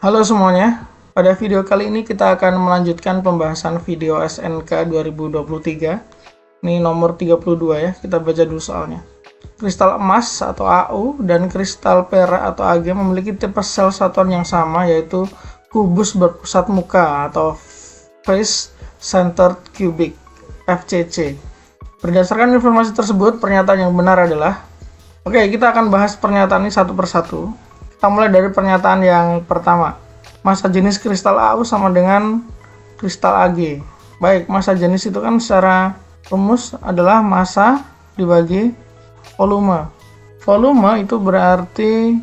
Halo semuanya, pada video kali ini kita akan melanjutkan pembahasan video SNK 2023. Ini nomor 32 ya, kita baca dulu soalnya. Kristal emas atau AU dan kristal perak atau Ag memiliki tipe sel satuan yang sama, yaitu kubus berpusat muka atau face centered cubic FCC. Berdasarkan informasi tersebut, pernyataan yang benar adalah kita akan bahas pernyataan ini satu persatu. Kita mulai dari pernyataan yang pertama. Massa jenis kristal AU sama dengan kristal Ag. Baik, massa jenis itu kan secara rumus adalah massa dibagi volume. Volume itu berarti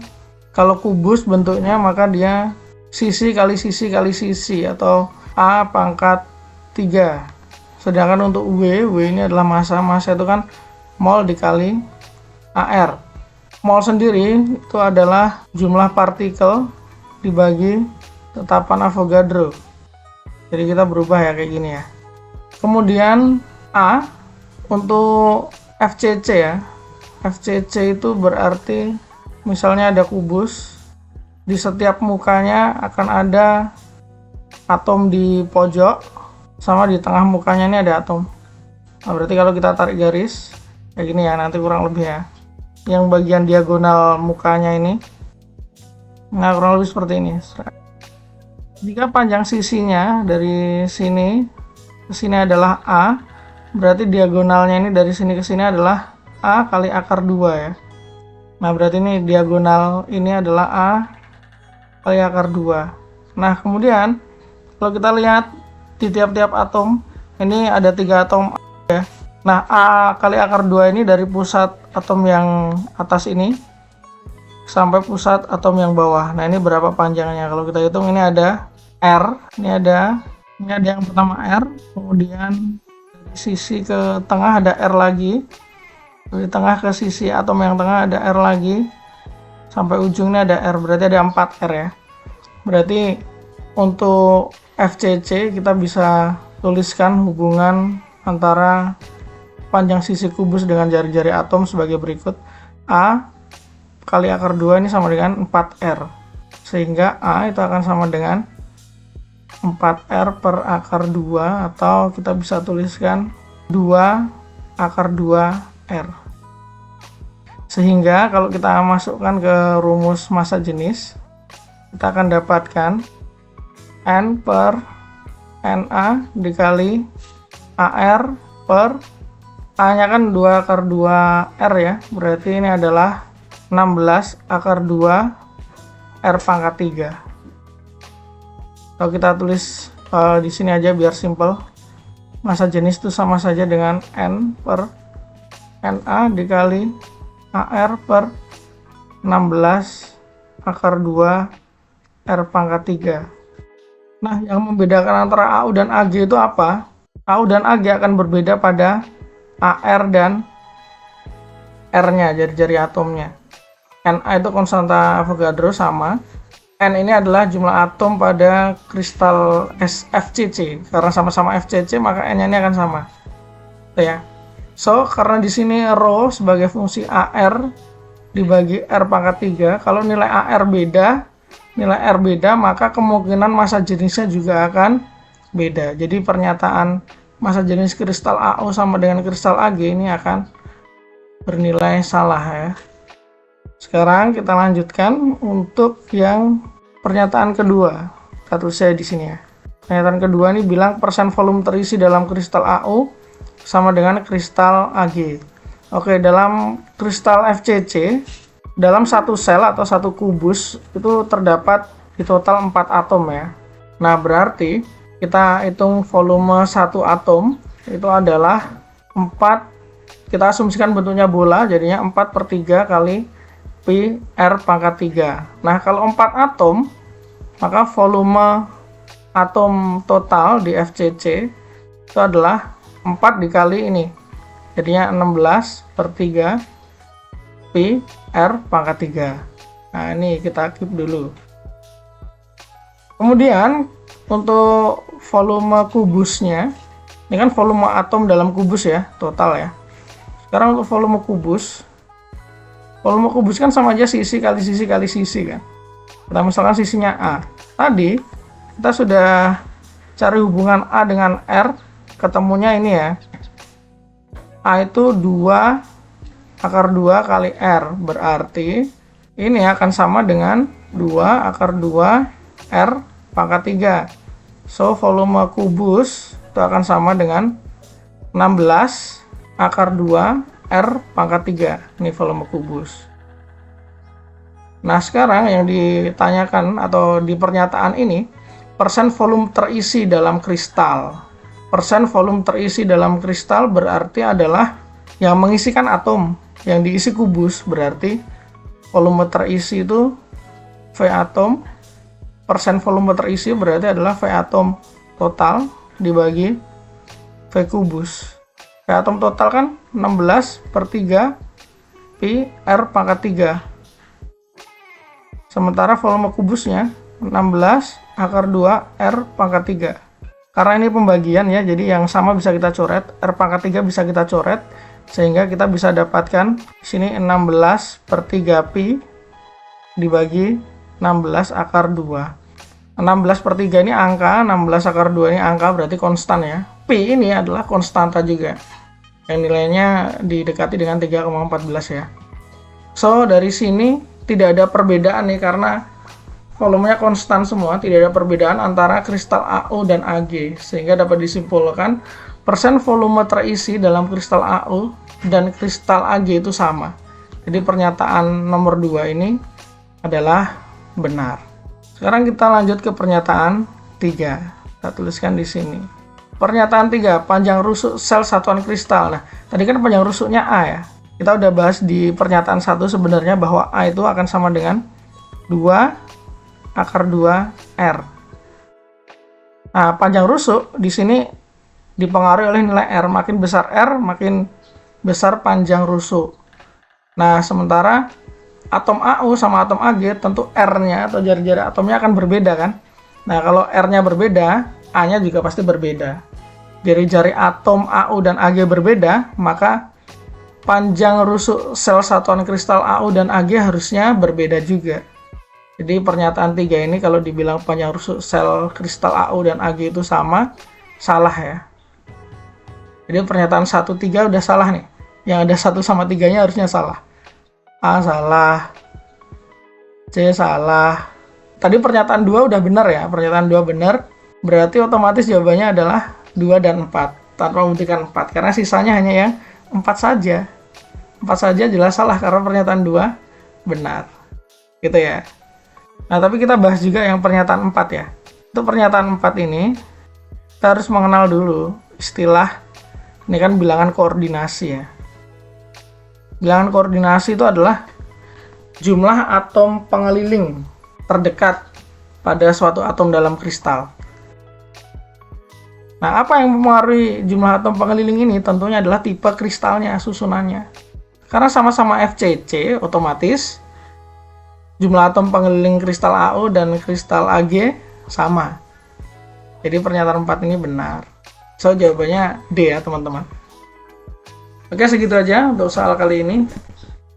kalau kubus bentuknya maka dia sisi kali sisi kali sisi atau A pangkat 3. Sedangkan untuk W ini adalah massa itu kan mol dikali AR. Mol sendiri itu adalah jumlah partikel dibagi tetapan Avogadro. Jadi kita berubah ya kayak gini ya. Kemudian A untuk FCC ya. FCC itu berarti misalnya ada kubus, di setiap mukanya akan ada atom di pojok, sama di tengah mukanya ini ada atom. Nah, berarti kalau kita tarik garis kayak gini ya, nanti kurang lebih ya. Yang bagian diagonal mukanya ini, nah kurang lebih seperti ini. Jika panjang sisinya dari sini ke sini adalah A, berarti diagonalnya ini dari sini ke sini adalah A kali akar 2 ya. Nah berarti ini diagonal ini adalah A kali akar 2. Nah kemudian kalau kita lihat di tiap-tiap atom, ini ada 3 atom ya. Nah A kali akar 2 ini dari pusat atom yang atas ini sampai pusat atom yang bawah. Nah ini berapa panjangnya? Kalau kita hitung ini ada R, ini ada yang pertama R, kemudian dari sisi ke tengah ada R lagi, dari tengah ke sisi atom yang tengah ada R lagi, sampai ujungnya ada R, berarti ada 4 R ya. Berarti untuk FCC kita bisa tuliskan hubungan antara panjang sisi kubus dengan jari-jari atom sebagai berikut. A kali akar 2 ini sama dengan 4R, sehingga A itu akan sama dengan 4R per akar 2, atau kita bisa tuliskan 2 akar 2R. Sehingga kalau kita masukkan ke rumus massa jenis, kita akan dapatkan N per Na dikali AR per A-nya kan 2 akar 2R ya, berarti ini adalah 16 akar 2 R pangkat 3. Kalau kita tulis di sini aja biar simple, massa jenis itu sama saja dengan N per Na dikali AR per 16 akar 2 R pangkat 3. Nah, yang membedakan antara AU dan Ag itu apa? AU dan Ag akan berbeda pada AR dan R-nya, jari-jari atomnya. Na itu konstanta Avogadro sama. N ini adalah jumlah atom pada kristal FCC. Karena sama-sama FCC, maka N-nya ini akan sama. Ya. So, karena di sini rho sebagai fungsi AR dibagi R pangkat 3, kalau nilai AR beda, nilai R beda, maka kemungkinan massa jenisnya juga akan beda. Jadi pernyataan massa jenis kristal AU sama dengan kristal Ag ini akan bernilai salah ya. Sekarang kita lanjutkan untuk yang pernyataan kedua. Kita tulis saya di sini ya. Pernyataan kedua ini bilang persen volume terisi dalam kristal AU sama dengan kristal Ag. Oke, dalam kristal FCC, dalam satu sel atau satu kubus itu terdapat di total 4 atom ya. Nah, berarti kita hitung volume satu atom itu adalah 4, kita asumsikan bentuknya bola, jadinya 4 per 3 kali Pi R pangkat 3. Nah, kalau 4 atom, maka volume atom total di FCC itu adalah 4 dikali ini, jadinya 16 per 3 Pi R pangkat 3. Nah, ini kita keep dulu. Kemudian untuk volume kubusnya, ini kan volume atom dalam kubus ya, total ya. Sekarang untuk volume kubus kan sama aja sisi kali sisi kali sisi kan. Kita misalkan sisinya A. Tadi kita sudah cari hubungan A dengan R, ketemunya ini ya. A itu 2 akar 2 kali R, berarti ini akan sama dengan 2 akar 2 R pangkat 3. So, volume kubus itu akan sama dengan 16 akar 2 R pangkat 3. Ini volume kubus. Nah, sekarang yang ditanyakan atau di pernyataan ini, persen volume terisi dalam kristal. Persen volume terisi dalam kristal berarti adalah yang mengisikan atom, yang diisi kubus, berarti volume terisi itu V atom, persen volume terisi berarti adalah V atom total dibagi V kubus. V atom total kan 16 per 3 Pi R pangkat 3. Sementara volume kubusnya 16 akar 2 R pangkat 3. Karena ini pembagian ya, jadi yang sama bisa kita coret, R pangkat 3 bisa kita coret, sehingga kita bisa dapatkan sini 16 per 3 Pi dibagi 16 akar 2. 16 per 3 ini angka, 16 akar 2 ini angka, berarti konstan ya. Pi ini adalah konstanta juga, yang nilainya didekati dengan 3,14 ya. So, dari sini tidak ada perbedaan nih, karena volumenya konstan semua, tidak ada perbedaan antara kristal AU dan AG, sehingga dapat disimpulkan persen volume terisi dalam kristal AU dan kristal AG itu sama. Jadi pernyataan nomor 2 ini adalah benar. Sekarang kita lanjut ke pernyataan 3. Kita tuliskan di sini. Pernyataan 3, panjang rusuk sel satuan kristal. Nah, tadi kan panjang rusuknya A ya. Kita udah bahas di pernyataan 1 sebenarnya bahwa A itu akan sama dengan 2 akar 2 R. Nah, panjang rusuk di sini dipengaruhi oleh nilai R. Makin besar R, makin besar panjang rusuk. Nah, sementara atom AU sama atom AG tentu R-nya atau jari-jari atomnya akan berbeda kan. Nah, kalau R-nya berbeda, A-nya juga pasti berbeda. Jari-jari atom AU dan AG berbeda, maka panjang rusuk sel satuan kristal AU dan AG harusnya berbeda juga. Jadi pernyataan 3 ini kalau dibilang panjang rusuk sel kristal AU dan AG itu sama, salah ya. Jadi pernyataan 1, 3 udah salah nih. Yang ada 1 sama 3-nya harusnya salah. A salah, C salah. Tadi pernyataan 2 udah benar ya. Pernyataan 2 benar, berarti otomatis jawabannya adalah 2 dan 4. Tanpa membuktikan 4. Karena sisanya hanya yang 4 saja. 4 saja jelas salah karena pernyataan 2 benar. Gitu ya. Nah, tapi kita bahas juga yang pernyataan 4 ya. Itu pernyataan 4 ini, kita harus mengenal dulu istilah, ini kan bilangan koordinasi ya. Bilangan koordinasi itu adalah jumlah atom pengeliling terdekat pada suatu atom dalam kristal. Nah, apa yang mempengaruhi jumlah atom pengeliling ini? Tentunya adalah tipe kristalnya, susunannya. Karena sama-sama FCC, otomatis jumlah atom pengeliling kristal AU dan kristal AG sama. Jadi pernyataan 4 ini benar. So, jawabannya D ya, teman-teman. Oke, segitu aja untuk soal kali ini.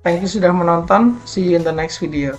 Thank you sudah menonton. See you in the next video.